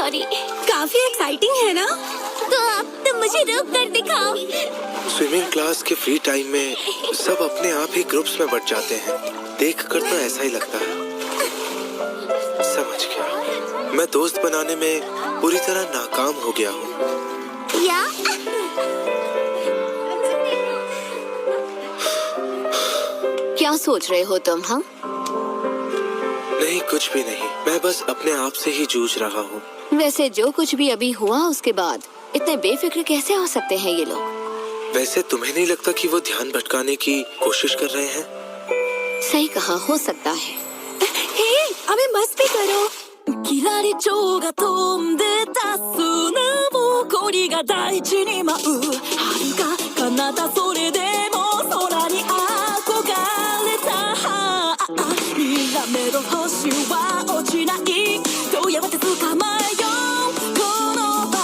Sorry. काफी exciting है ना? तो आप तुम मुझे रोक कर दिखाओ। स्विमिंग क्लास के फ्री टाइम में सब अपने आप ही ग्रुप्स में बट जाते हैं। देखकर तो ऐसा ही लगता है। समझ गया, मैं दोस्त बनाने में पूरी तरह नाकाम हो गया हूँ। या क्या सोच रहे हो तुम? हाँ, नहीं, कुछ भी नहीं। मैं बस अपने आप से ही जूझ रहा हूँ। वैसे जो कुछ भी अभी हुआ उसके बाद इतने बेफिक्र कैसे हो सकते हैं ये लोग? वैसे तुम्हें नहीं लगता कि वो ध्यान भटकाने की कोशिश कर रहे हैं? सही कहा, हो सकता है। हे, अबे बस भी करो। キラリチョウが飛んでた砂ぼこりが大地に舞う遥か彼方それでも空に憧れたにらめろ星は落ちないとやがて捕まえようこの場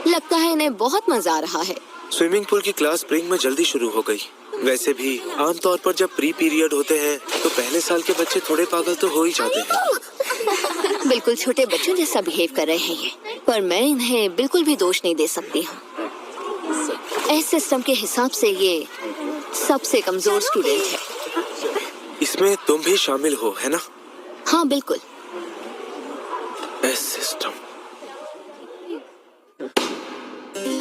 लगता है इन्हें बहुत मजा आ रहा है। स्विमिंग पूल की क्लास स्प्रिंग में जल्दी शुरू हो गई। वैसे भी आमतौर पर जब प्री पीरियड होते हैं तो पहले साल के बच्चे थोड़े पागल तो हो ही जाते हैं। बिल्कुल छोटे बच्चों जैसा बिहेव कर रहे हैं ये, पर मैं इन्हें बिल्कुल भी दोष नहीं दे सकती हूँ। इस सिस्टम के हिसाब से ये सबसे कमजोर स्टूडेंट है। इसमें तुम भी शामिल हो, है ना? हाँ बिल्कुल। S system.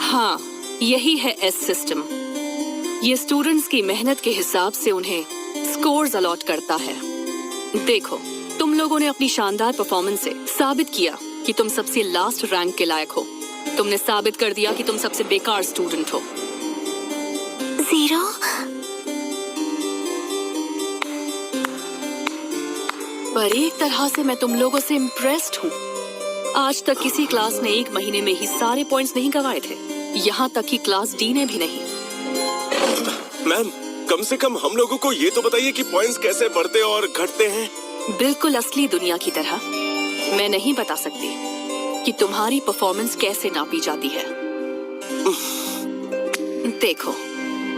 हाँ, यही है एस सिस्टम। ये स्टूडेंट्स की मेहनत के हिसाब से उन्हें स्कोर्स अलॉट करता है। देखो, तुम लोगों ने अपनी शानदार परफॉर्मेंस से साबित किया कि तुम सबसे लास्ट रैंक के लायक हो। तुमने साबित कर दिया कि तुम सबसे बेकार स्टूडेंट हो। 0 पर एक तरह से मैं तुम लोगों से इम्प्रेस्ड हूँ। आज तक किसी क्लास ने 1 महीने में ही सारे पॉइंट्स नहीं गंवाए थे, यहाँ तक कि क्लास डी ने भी नहीं। मैम, कम से कम हम लोगों को ये तो बताइए कि पॉइंट्स कैसे बढ़ते और घटते हैं। बिल्कुल असली दुनिया की तरह। मैं नहीं बता सकती कि तुम्हारी परफॉर्मेंस कैसे नापी जाती है। देखो,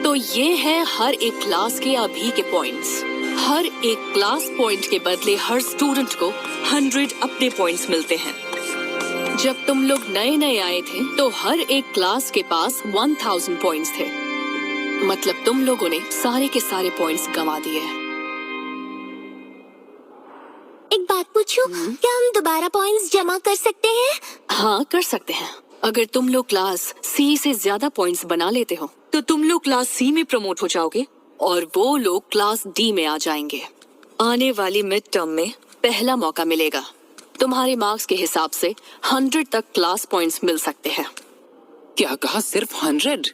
तो ये है हर एक क्लास के अभी के पॉइंट्स। हर एक क्लास पॉइंट के बदले हर स्टूडेंट को 100 अपने पॉइंट्स मिलते हैं। जब तुम लोग नए नए आए थे तो हर एक क्लास के पास 1000 पॉइंट्स थे। मतलब तुम लोगों ने सारे के सारे पॉइंट्स गंवा दिए। एक बात पूछूं? क्या हम दोबारा पॉइंट्स जमा कर सकते हैं? हाँ, कर सकते हैं। अगर तुम लोग क्लास सी से ज्यादा पॉइंट्स बना लेते हो तो तुम लोग क्लास सी में प्रमोट हो जाओगे और वो लोग क्लास डी में आ जाएंगे। आने वाली मिड टर्म में पहला मौका मिलेगा। तुम्हारे मार्क्स के हिसाब से 100 तक क्लास पॉइंट्स मिल सकते हैं। क्या कहा? सिर्फ 100?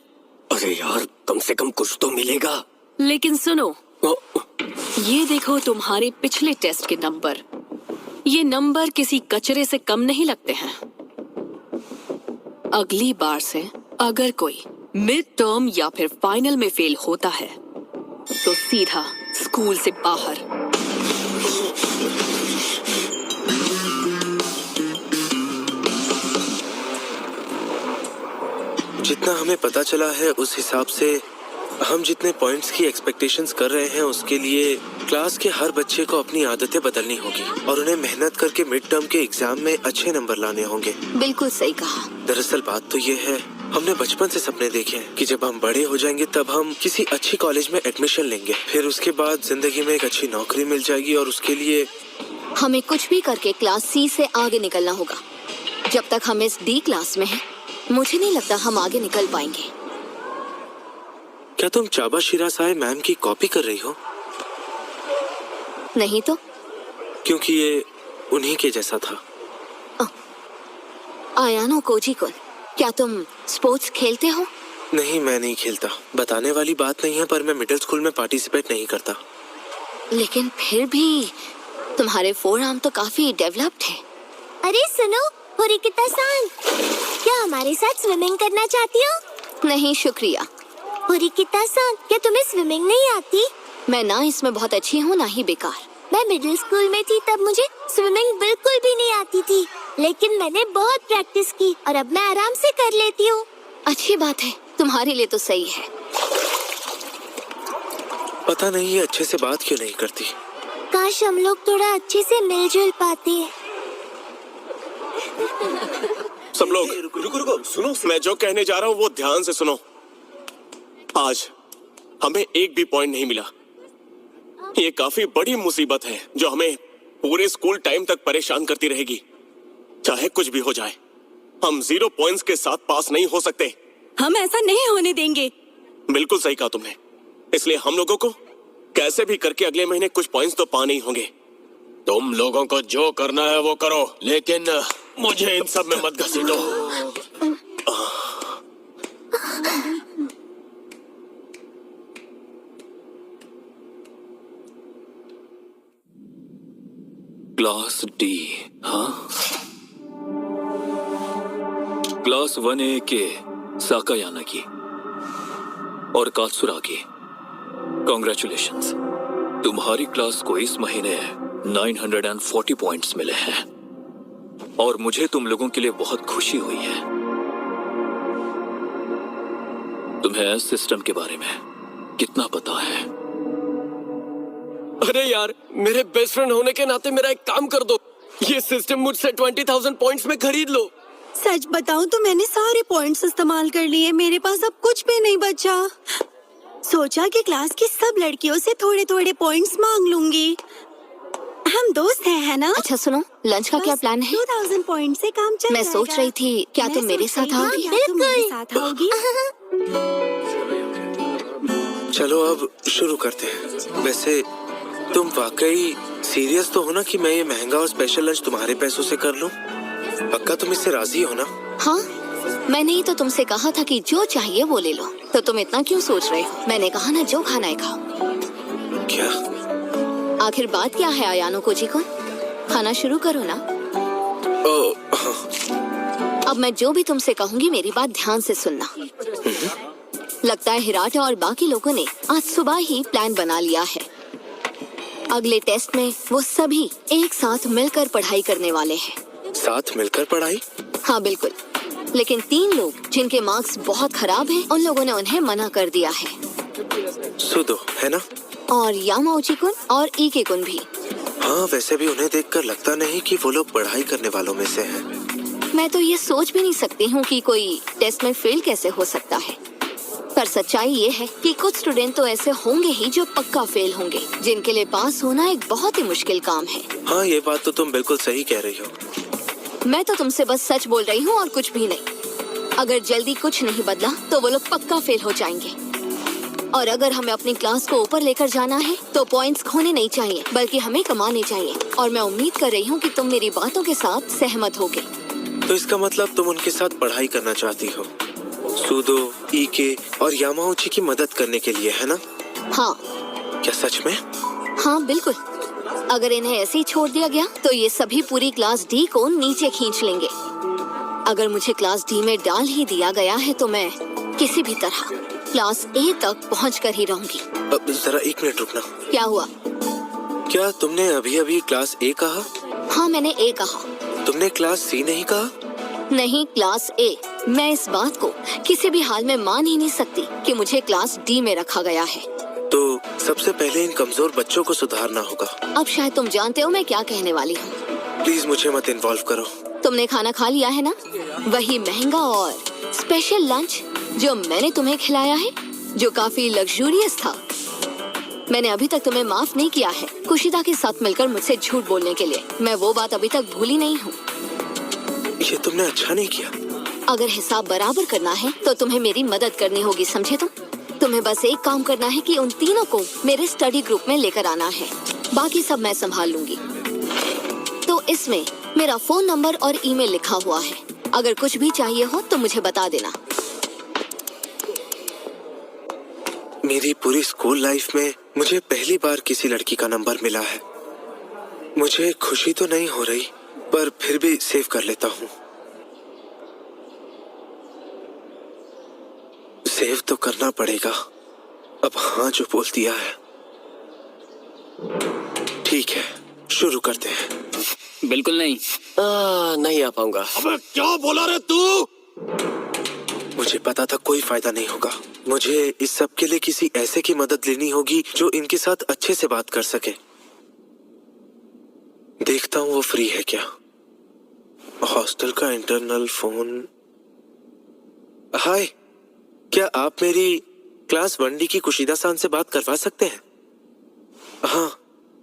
अरे यार, कम से कम कुछ तो मिलेगा। लेकिन सुनो, ये देखो तुम्हारे पिछले टेस्ट के नंबर। ये नंबर किसी कचरे से कम नहीं लगते हैं। अगली बार से अगर कोई मिड टर्म या फिर फाइनल में फेल होता है तो सीधा स्कूल से बाहर। जितना हमें पता चला है उस हिसाब से हम जितने पॉइंट्स की एक्सपेक्टेशंस कर रहे हैं उसके लिए क्लास के हर बच्चे को अपनी आदतें बदलनी होगी और उन्हें मेहनत करके मिड टर्म के एग्जाम में अच्छे नंबर लाने होंगे। बिल्कुल सही कहा। दरअसल बात तो ये है, हमने बचपन से सपने देखे हैं कि जब हम बड़े हो जाएंगे तब हम किसी अच्छी कॉलेज में एडमिशन लेंगे, फिर उसके बाद जिंदगी में एक अच्छी नौकरी मिल जाएगी और उसके लिए हमें कुछ भी करके क्लास सी से आगे निकलना होगा। जब तक हम इस डी क्लास में हैं, मुझे नहीं लगता हम आगे निकल पाएंगे। क्या तुम चाबा शिरासाई मैम की कॉपी कर रही हो? नहीं तो क्योंकि ये उन्हीं के जैसा था। आयानो कोजी-कुन, क्या तुम स्पोर्ट्स खेलते हो? नहीं, मैं नहीं खेलता। बताने वाली बात नहीं है, पर मैं मिडिल स्कूल में पार्टिसिपेट नहीं करता। लेकिन फिर भी तुम्हारे फोरआर्म तो काफी डेवलप्ड है। अरे सुनो होरिकिता-सान, क्या हमारे साथ स्विमिंग करना चाहती हो? नहीं शुक्रिया। होरिकिता-सान, क्या तुम्हें स्विमिंग नहीं आती? मैं ना इसमें बहुत अच्छी हूँ ना ही बेकार। मैं मिडिल स्कूल में थी तब मुझे स्विमिंग बिल्कुल भी नहीं आती थी, लेकिन मैंने बहुत प्रैक्टिस की और अब मैं आराम से कर लेती हूँ। अच्छी बात है, तुम्हारे लिए तो सही है। पता नहीं ये अच्छे से बात क्यों नहीं करती। काश हम लोग थोड़ा अच्छे से मिलजुल पाते। सब लोग रुको, सुनो। मैं जो कहने जा रहा हूँ वो ध्यान से सुनो। आज हमें एक भी पॉइंट नहीं मिला। ये काफी बड़ी मुसीबत है जो हमें पूरे स्कूल टाइम तक परेशान करती रहेगी। चाहे कुछ भी हो जाए, हम 0 पॉइंट्स के साथ पास नहीं हो सकते। हम ऐसा नहीं होने देंगे। बिल्कुल सही कहा तुमने। इसलिए हम लोगों को कैसे भी करके अगले महीने कुछ पॉइंट्स तो पाने ही होंगे। तुम लोगों को जो करना है वो करो, लेकिन मुझे इन सब में मत घसीटो। क्लास डी, हाँ? क्लास 1A के साकायानागी और कात्सुरागी, कॉन्ग्रेचुलेशंस। तुम्हारी क्लास को इस महीने 940 पॉइंट्स मिले हैं और मुझे तुम लोगों के लिए बहुत खुशी हुई है। तुम्हें सिस्टम के बारे में कितना पता है? अरे यार, मेरे बेस्ट फ्रेंड होने के नाते मेरा एक काम कर दो। ये सिस्टम मुझसे 20,000 पॉइंट्स में खरीद लो। सच बताऊं तो मैंने सारे पॉइंट्स इस्तेमाल कर लिए। मेरे पास अब कुछ भी नहीं बचा। सोचा कि क्लास की सब लड़कियों से थोड़े थोड़े पॉइंट्स मांग लूंगी। हम दोस्त हैं, है ना? अच्छा सुनो, लंच का क्या प्लान है? 2000 पॉइंट से काम चल मैं जाएगा। सोच रही थी क्या तुम मेरे साथ आओगी? आओगी? चलो अब शुरू करते हैं। वैसे तुम वाकई सीरियस तो हो ना कि मैं ये महंगा और स्पेशल लंच तुम्हारे पैसों से कर लूं? पक्का तुम इससे राजी हो ना? हाँ, मैंने ही तो तुमसे कहा था कि जो चाहिए वो ले लो, तो तुम इतना क्यों सोच रहे हो? मैंने कहा ना जो खाना है खाओ। क्या? आखिर बात क्या है आयानो कोजी-कुन? खाना शुरू करो ना। अब मैं जो भी तुमसे कहूंगी मेरी बात ध्यान से सुनना। लगता है हिराटा और बाकी लोगों ने आज सुबह ही प्लान बना लिया है। अगले टेस्ट में वो सभी एक साथ मिलकर पढ़ाई करने वाले हैं। साथ मिलकर पढ़ाई? हाँ बिल्कुल, लेकिन 3 लोग जिनके मार्क्स बहुत खराब हैं, उन लोगों ने उन्हें मना कर दिया है। सुदो है ना? और यामाउची-कुन और ईके-कुन भी। हाँ, वैसे भी उन्हें देखकर लगता नहीं कि वो लोग पढ़ाई करने वालों में से हैं। मैं तो ये सोच भी नहीं सकती हूँ कि कोई टेस्ट में फेल कैसे हो सकता है। पर सच्चाई ये है कि कुछ स्टूडेंट तो ऐसे होंगे ही जो पक्का फेल होंगे, जिनके लिए पास होना एक बहुत ही मुश्किल काम है। हाँ, ये बात तो तुम बिल्कुल सही कह रही हो। मैं तो तुमसे बस सच बोल रही हूँ और कुछ भी नहीं। अगर जल्दी कुछ नहीं बदला तो वो लोग पक्का फेल हो जाएंगे। और अगर हमें अपनी क्लास को ऊपर लेकर जाना है तो पॉइंट्स खोने नहीं चाहिए, बल्कि हमें कमाने चाहिए। और मैं उम्मीद कर रही हूँ कि तुम मेरी बातों के साथ सहमत होगे। तो इसका मतलब तुम उनके साथ पढ़ाई करना चाहती हो, सुदो, ईके और यामाउची की मदद करने के लिए, है ना? हाँ। क्या सच में? हाँ बिल्कुल। अगर इन्हें ऐसे ही छोड़ दिया गया तो ये सभी पूरी क्लास डी को नीचे खींच लेंगे। अगर मुझे क्लास डी में डाल ही दिया गया है तो मैं किसी भी तरह क्लास ए तक पहुँच कर ही रहूंगी। जरा 1 मिनट रुकना। क्या हुआ? क्या तुमने अभी अभी क्लास ए कहा? हाँ मैंने ए कहा। तुमने क्लास सी नहीं कहा? नहीं, क्लास ए। मैं इस बात को किसी भी हाल में मान ही नहीं सकती कि मुझे क्लास डी में रखा गया है। तो सबसे पहले इन कमजोर बच्चों को सुधारना होगा। अब शायद तुम जानते हो मैं क्या कहने वाली हूँ। प्लीज मुझे मत इन्वॉल्व करो। तुमने खाना खा लिया है ना? वही महंगा और स्पेशल लंच जो मैंने तुम्हें खिलाया है, जो काफी लग्जूरियस था। मैंने अभी तक तुम्हें माफ नहीं किया है कुशिदा के साथ मिलकर मुझसे झूठ बोलने के लिए। मैं वो बात अभी तक भूली नहीं हूँ। ये तुमने अच्छा नहीं किया। अगर हिसाब बराबर करना है तो तुम्हें मेरी मदद करनी होगी, समझे तुम? तुम्हें बस एक काम करना है कि उन तीनों को मेरे स्टडी ग्रुप में लेकर आना है। बाकी सब मैं संभाल लूंगी। तो इसमें मेरा फोन नंबर और ईमेल लिखा हुआ है। अगर कुछ भी चाहिए हो तो मुझे बता देना। मेरी पूरी स्कूल लाइफ में मुझे पहली बार किसी लड़की का नंबर मिला है। मुझे खुशी तो नहीं हो रही, पर फिर भी सेव कर लेता हूँ। सेव तो करना पड़ेगा। अब हाँ जो बोल दिया है। ठीक है, शुरू करते हैं। बिल्कुल नहीं। नहीं आ पाऊंगा। अबे क्या बोला रे तू? मुझे पता था कोई फायदा नहीं होगा। मुझे इस सब के लिए किसी ऐसे की मदद लेनी होगी जो इनके साथ अच्छे से बात कर सके। देखता हूँ वो फ्री है क्या। हॉस्टल का इंटरनल फोन। हाय, क्या आप मेरी क्लास 1D की कुशिदा सान से बात करवा सकते हैं? हाँ,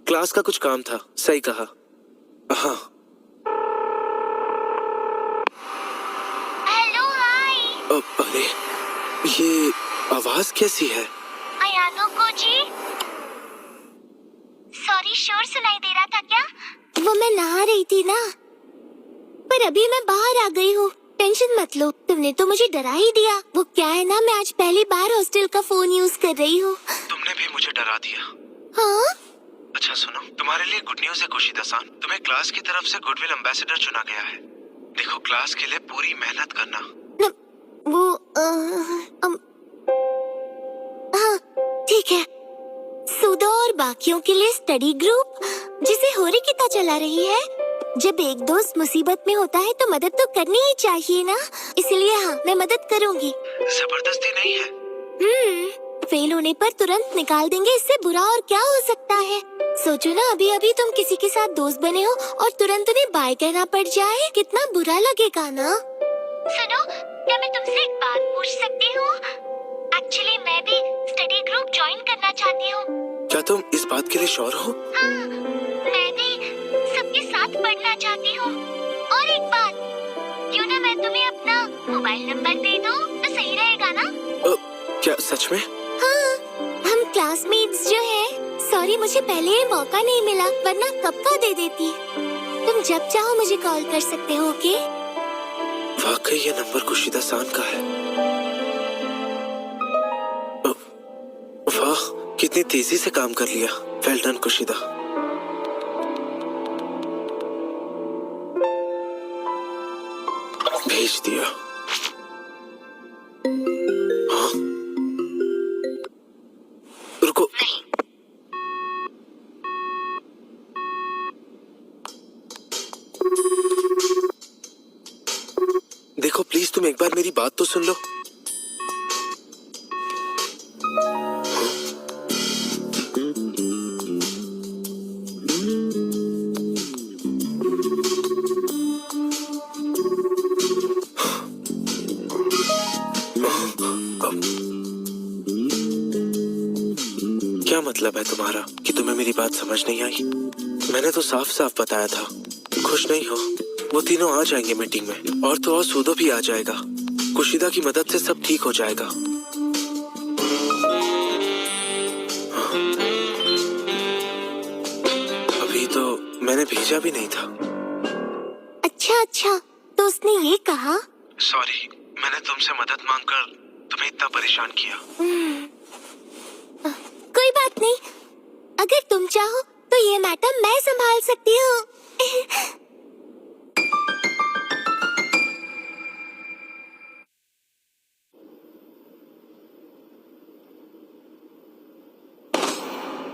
क्लास का कुछ काम था। सही कहा। हाँ। हेलो, हाय। अरे, ये आवाज कैसी है? अयानो को जी। सॉरी, शोर सुनाई दे रहा था क्या? वो मैं नहा रही थी ना, पर अभी मैं बाहर आ गई हूँ। टेंशन मत लो, तुमने तो मुझे डरा ही दिया। वो क्या है ना, मैं आज पहली बार हॉस्टल का फोन यूज कर रही हूँ। तुमने भी मुझे डरा दिया। हाँ? अच्छा सुनो, तुम्हारे लिए गुड न्यूज है कुशिदा सान। तुम्हें क्लास की तरफ से गुडविल एम्बेसडर चुना गया है। देखो, क्लास के लिए पूरी मेहनत करना। वो हाँ ठीक है। सुधा और बाकियों के लिए स्टडी ग्रुप जिसे होरिकिता चला रही है। जब एक दोस्त मुसीबत में होता है तो मदद तो करनी ही चाहिए ना, इसलिए हाँ, मैं मदद करूँगी। जबरदस्ती नहीं है। फेल होने पर तुरंत निकाल देंगे, इससे बुरा और क्या हो सकता है। सोचो ना, अभी अभी तुम किसी के साथ दोस्त बने हो और तुरंत उन्हें बाय कहना पड़ जाए, कितना बुरा लगेगा ना। सुनो, क्या मैं तुमसे एक बात पूछ सकती हूँ? एक्चुअली मैं भी स्टडी ग्रुप ज्वाइन करना चाहती हूँ। क्या तुम इस बात के लिए श्योर हो? हाँ, मैं भी सबके साथ पढ़ना चाहती हूँ। और एक बात, क्यों ना मैं तुम्हें अपना मोबाइल नंबर दे दूँ तो सही रहेगा ना? क्या सच में? हाँ, हम क्लासमेट्स जो हैं। सॉरी, मुझे पहले ये मौका नहीं मिला, वरना कब का दे देती। तुम जब चाहो मुझे कॉल कर सकते हो, ओके? वाकई ये नंबर कुशिदा सान का है। वाह, कितनी तेजी से काम कर लिया। Well done Kushida. भेज दिया। हाँ? रुको। देखो प्लीज, तुम एक बार मेरी बात तो सुन लो। क्या मतलब है तुम्हारा कि तुम्हें मेरी बात समझ नहीं आई? मैंने तो साफ साफ बताया था। खुश नहीं हो? वो तीनों आ जाएंगे मीटिंग में, और तो और सूदो भी आ जाएगा। कुशिदा की मदद से सब ठीक हो जाएगा। अभी तो मैंने भेजा भी नहीं था। अच्छा, तो उसने ये कहा? सॉरी, मैंने तुमसे मदद मांगकर तुम्हें इतना परेशान किया। कोई बात नहीं, अगर तुम चाहो तो ये मैटर मैं संभाल सकती हूँ।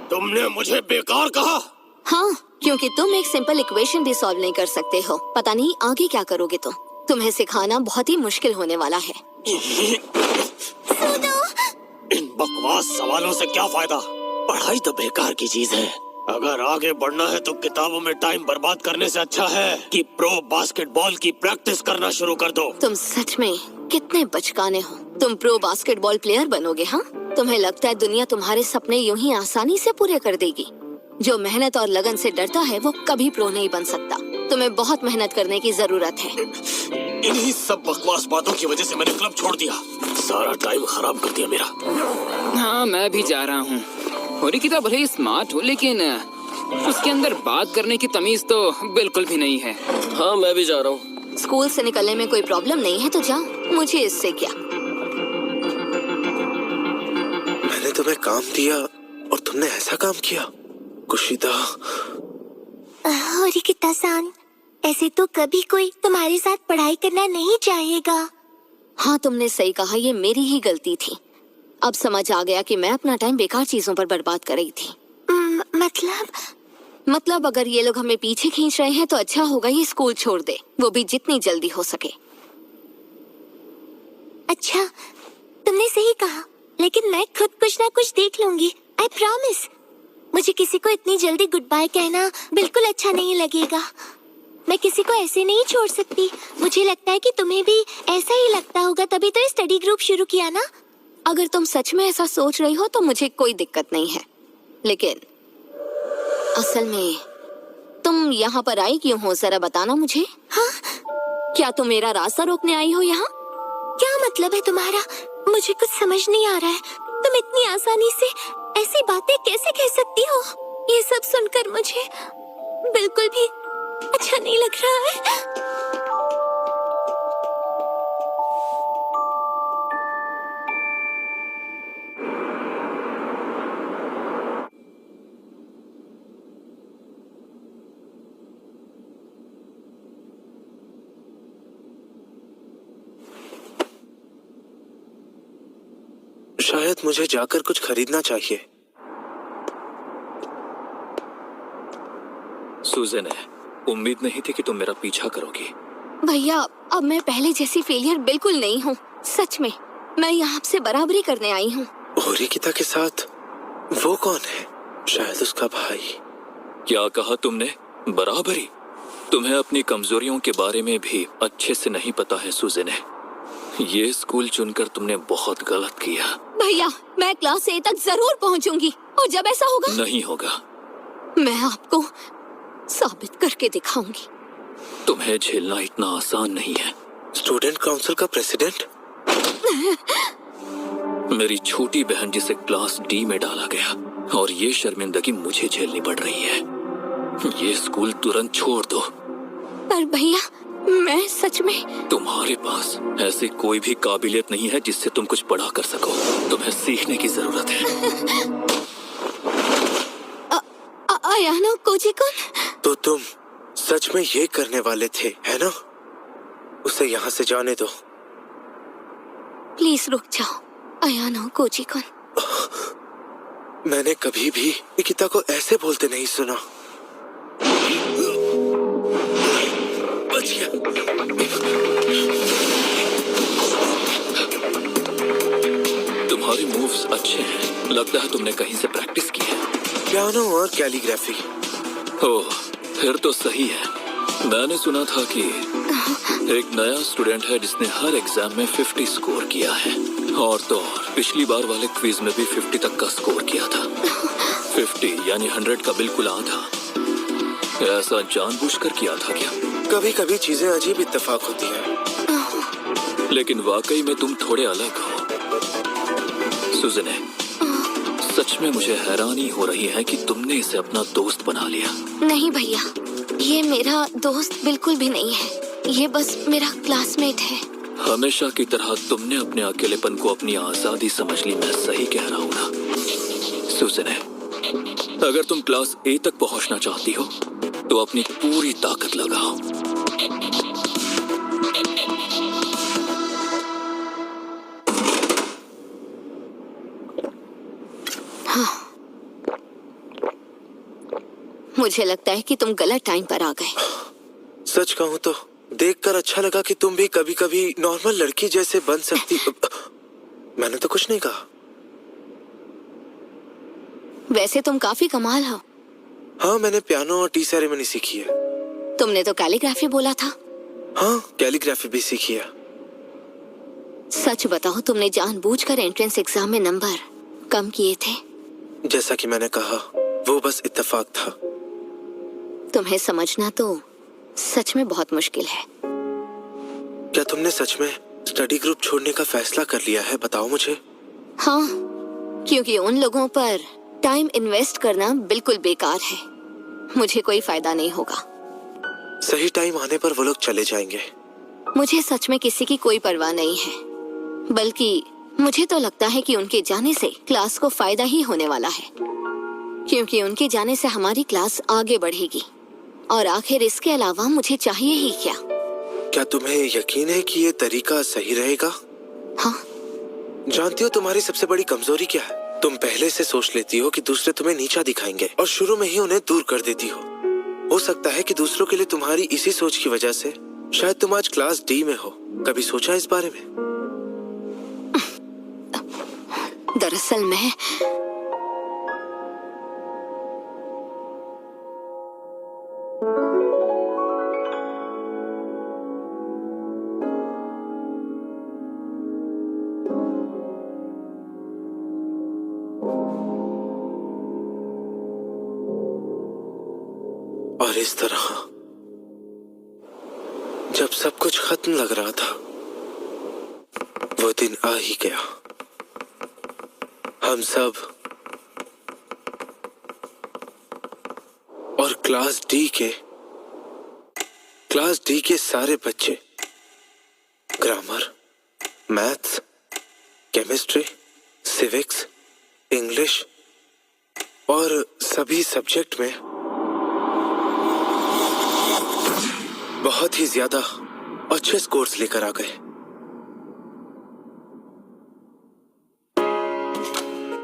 तुमने मुझे बेकार कहा। हाँ, क्योंकि तुम एक सिंपल इक्वेशन भी सॉल्व नहीं कर सकते हो। पता नहीं आगे क्या करोगे तुम। तुम्हें सिखाना बहुत ही मुश्किल होने वाला है। इन बकवास सवालों से क्या फायदा? पढ़ाई तो बेकार की चीज है। अगर आगे बढ़ना है तो किताबों में टाइम बर्बाद करने से अच्छा है कि प्रो बास्केटबॉल की प्रैक्टिस करना शुरू कर दो। तुम सच में कितने बचकाने हो। तुम प्रो बास्केटबॉल प्लेयर बनोगे? हाँ, तुम्हें लगता है दुनिया तुम्हारे सपने यूं ही आसानी से पूरे कर देगी? जो मेहनत और लगन से डरता है वो कभी प्रो नहीं बन सकता। तुम्हें बहुत मेहनत करने की जरूरत है। इन्हीं सब बकवास बातों की वजह से मैंने क्लब छोड़ दिया। सारा टाइम खराब कर दिया मेरा। हाँ, मैं भी जा रहा हूँ। होरिकिता भले ही स्मार्ट हो, लेकिन उसके अंदर बात करने की तमीज तो बिल्कुल भी नहीं है। हाँ, मैं भी जा रहा हूँ। स्कूल से निकलने में कोई प्रॉब्लम नहीं है तो जाओ, मुझे इससे क्या। मैंने तुम्हें काम दिया और तुमने ऐसा काम किया। कुशिदा, होरिकिता-सान, ऐसे तो कभी कोई तुम्हारे साथ पढ़ाई करना नहीं चाहेगा। हाँ, तुमने सही कहा, ये मेरी ही गलती थी। अब समझ आ गया कि मैं अपना टाइम बेकार चीजों पर बर्बाद कर रही थी। मतलब अगर ये लोग हमें पीछे खींच रहे हैं तो अच्छा होगा ये स्कूल छोड़ दे, वो भी जितनी जल्दी हो सके। अच्छा, तुमने सही कहा, लेकिन मैं खुद कुछ ना कुछ देख लूंगी। I promise. मुझे किसी को इतनी जल्दी गुड बाय कहना बिल्कुल अच्छा नहीं लगेगा। मैं किसी को ऐसे नहीं छोड़ सकती। मुझे लगता है कि तुम्हें भी ऐसा ही लगता होगा, तभी तो स्टडी ग्रुप शुरू किया ना। अगर तुम सच में ऐसा सोच रही हो तो मुझे कोई दिक्कत नहीं है, लेकिन असल में तुम यहाँ पर आई क्यों हो, जरा बताना मुझे। हाँ? क्या तुम मेरा रास्ता रोकने आई हो यहाँ? क्या मतलब है तुम्हारा? मुझे कुछ समझ नहीं आ रहा है। तुम इतनी आसानी से ऐसी बातें कैसे कह सकती हो? ये सब सुनकर मुझे बिल्कुल भी अच्छा नहीं लग रहा है। शायद मुझे जाकर कुछ खरीदना चाहिए। सुजन है, उम्मीद नहीं थी कि तुम मेरा पीछा करोगी। भैया, अब मैं पहले जैसी फेलियर बिल्कुल नहीं हूँ। सच में मैं यहाँ आपसे बराबरी करने आई हूँ। होरिकिता के साथ वो कौन है? शायद उसका भाई। क्या कहा तुमने? बराबरी? तुम्हें अपनी कमजोरियों के बारे में भी अच्छे से नहीं पता है सुजन है। ये स्कूल चुनकर तुमने बहुत गलत किया। भैया, मैं क्लास ए तक जरूर पहुँचूंगी, और जब ऐसा होगा नहीं होगा। मैं आपको साबित करके दिखाऊंगी। तुम्हें झेलना इतना आसान नहीं है। स्टूडेंट काउंसिल का प्रेसिडेंट? मेरी छोटी बहन जिसे क्लास डी में डाला गया, और ये शर्मिंदगी मुझे झेलनी पड़ रही है। ये स्कूल तुरंत छोड़ दो। पर भैया, मैं सच में। तुम्हारे पास ऐसी कोई भी काबिलियत नहीं है जिससे तुम कुछ बड़ा कर सको। तुम्हें सीखने की जरूरत है। अयानो कोजी-कुन? तो तुम सच में ये करने वाले थे, है ना? उसे यहाँ से जाने दो। प्लीज रुक जाओ अयानो कोजी-कुन। मैंने कभी भी निकिता को ऐसे बोलते नहीं सुना। बच गया। तुम्हारे मूव्स अच्छे हैं। लगता है तुमने कहीं से प्रैक्टिस की है। पियानो और कैलीग्राफी। ओह, फिर तो सही है। मैंने सुना था कि एक नया स्टूडेंट है जिसने हर एग्जाम में 50 स्कोर किया है, और तो और पिछली बार वाले क्विज में भी 50 तक का स्कोर किया था। 50 यानी 100 का बिल्कुल आधा। ऐसा जानबूझकर किया था क्या? कभी कभी चीजें अजीब इत्तेफाक होती हैं। लेकिन वाकई में तुम थोड़े अलग हो सुजने। सच में मुझे हैरानी हो रही है कि तुमने इसे अपना दोस्त बना लिया। नहीं भैया, ये मेरा दोस्त बिल्कुल भी नहीं है। ये बस मेरा क्लासमेट है। हमेशा की तरह तुमने अपने अकेलेपन को अपनी आजादी समझ ली। मैं सही कह रहा हूँ ना सुजने? अगर तुम क्लास ए तक पहुंचना चाहती हो तो अपनी पूरी ताकत लगाओ। मुझे लगता है कि तुम गलत टाइम पर आ गए। सच कहूँ तो देखकर अच्छा लगा कि तुम भी कभी कभी नॉर्मल लड़की जैसे बन सकती। मैंने तो कुछ नहीं कहा। वैसे तुम काफी कमाल हो। हाँ, मैंने पियानो और टी सेरेमनी सीखी है। तुमने तो कैलीग्राफी बोला था। हाँ, कैलीग्राफी भी सीखी है। सच बताओ, तुमने जानबूझकर एंट्रेंस एग्जाम में नंबर कम किए थे? जैसा कि मैंने कहा, वो बस इत्तेफाक था। तुम्हें समझना तो सच में बहुत मुश्किल है। क्या तुमने सच में स्टडी ग्रुप छोड़ने का फैसला कर लिया है? बताओ मुझे। हाँ, क्योंकि उन लोगों पर टाइम इन्वेस्ट करना बिल्कुल बेकार है। मुझे कोई फायदा नहीं होगा। सही टाइम आने पर वो लोग चले जाएंगे। मुझे सच में किसी की कोई परवाह नहीं है, बल्कि मुझे तो लगता है कि उनके जाने से क्लास को फायदा ही होने वाला है, क्योंकि उनके जाने से हमारी क्लास आगे बढ़ेगी। और आखिर इसके अलावा मुझे चाहिए ही क्या? क्या तुम्हें यकीन है कि ये तरीका सही रहेगा? हाँ। जानती हो तुम्हारी सबसे बड़ी कमजोरी क्या है? तुम पहले से सोच लेती हो कि दूसरे तुम्हें नीचा दिखाएंगे और शुरू में ही उन्हें दूर कर देती हो। हो सकता है कि दूसरों के लिए तुम्हारी इसी सोच की वजह से शायद तुम आज क्लास डी में हो। कभी सोचा इस बारे में? दरअसल मैं और इस तरह जब सब कुछ खत्म लग रहा था, वो दिन आ ही गया। हम सब और क्लास डी के सारे बच्चे grammar, maths, chemistry, civics, English और सभी सब्जेक्ट में बहुत ही ज्यादा अच्छे स्कोर्स लेकर आ गए।